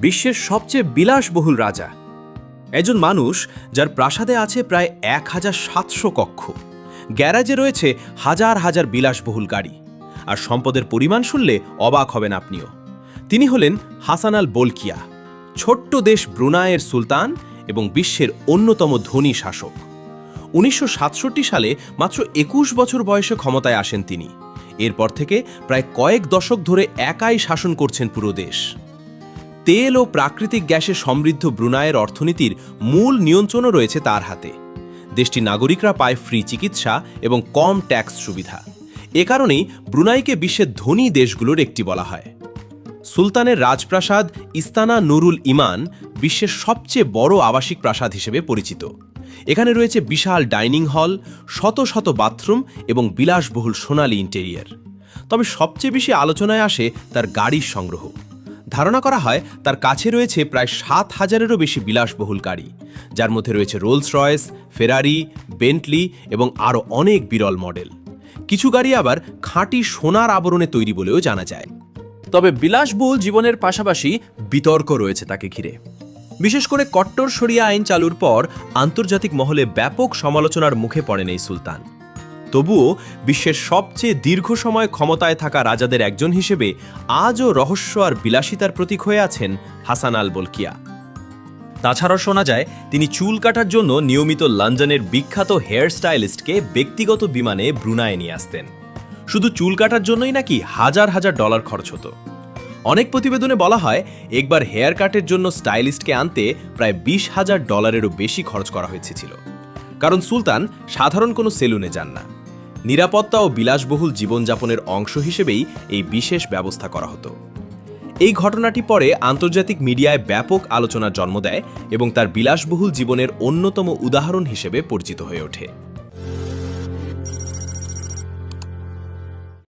বিশ্বের সবচেয়ে বিলাসবহুল রাজা, একজন মানুষ যার প্রাসাদে আছে প্রায় 1700 কক্ষ, গ্যারাজে রয়েছে হাজার হাজার বিলাসবহুল গাড়ি, আর সম্পদের পরিমাণ শুনলে অবাক হবেন আপনিও। তিনি হলেন হাসান আল বলকিয়া, ছোট্ট দেশ ব্রুনাইয়ের সুলতান এবং বিশ্বের অন্যতম ধনী শাসক। 1967 সালে মাত্র 21 বছর বয়সে ক্ষমতায় আসেন তিনি। এরপর থেকে প্রায় কয়েক দশক ধরে একাই শাসন করছেন পুরো দেশ। তেল ও প্রাকৃতিক গ্যাসে সমৃদ্ধ ব্রুনাইয়ের অর্থনীতির মূল নিয়ন্ত্রণও রয়েছে তার হাতে। দেশটির নাগরিকরা পায় ফ্রি চিকিৎসা এবং কম ট্যাক্স সুবিধা। এ কারণেই ব্রুনাইকে বিশ্বের ধনী দেশগুলোর একটি বলা হয়। সুলতানের রাজপ্রাসাদ ইস্তানা নুরুল ইমান বিশ্বের সবচেয়ে বড় আবাসিক প্রাসাদ হিসেবে পরিচিত। এখানে রয়েছে বিশাল ডাইনিং হল, শত শত বাথরুম এবং বিলাসবহুল সোনালী ইন্টেরিয়ার। তবে সবচেয়ে বেশি আলোচনায় আসে তার গাড়ির সংগ্রহ। ধারণা করা হয় তার কাছে রয়েছে প্রায় 7000-এরও বেশি বিলাসবহুল গাড়ি, যার মধ্যে রয়েছে রোলস রয়েস, ফেরারি, বেন্টলি এবং আরও অনেক বিরল মডেল। কিছু গাড়ি আবার খাঁটি সোনার আবরণে তৈরি বলেও জানা যায়। তবে বিলাসবহুল জীবনের পাশাপাশি বিতর্ক রয়েছে তাকে ঘিরে। বিশেষ করে কট্টর শরিয়া আইন চালুর পর আন্তর্জাতিক মহলে ব্যাপক সমালোচনার মুখে পড়েন এই সুলতান। তবুও বিশ্বের সবচেয়ে দীর্ঘ সময় ক্ষমতায় থাকা রাজাদের একজন হিসেবে আজও রহস্য আর বিলাসিতার প্রতীক হয়ে আছেন হাসান আল বলকিয়া। তাছাড়াও শোনা যায় তিনি চুল কাটার জন্য নিয়মিত লন্ডনের বিখ্যাত হেয়ার স্টাইলিস্টকে ব্যক্তিগত বিমানে ব্রুনাইয়ে নিয়ে আসতেন। শুধু চুল কাটার জন্যই নাকি হাজার হাজার ডলার খরচ হতো। অনেক প্রতিবেদনে বলা হয় একবার হেয়ার কাটের জন্য স্টাইলিস্টকে আনতে প্রায় $20,000-এরও বেশি খরচ করা হয়েছিল। কারণ সুলতান সাধারণ কোনো সেলুনে যান না। নিরাপত্তা ও বিলাসবহুল জীবনযাপনের অংশ হিসেবেই এই বিশেষ ব্যবস্থা করা হতো। এই ঘটনাটি পরে আন্তর্জাতিক মিডিয়ায় ব্যাপক আলোচনার জন্ম দেয় এবং তার বিলাসবহুল জীবনের অন্যতম উদাহরণ হিসেবে পরিচিত হয়ে ওঠে।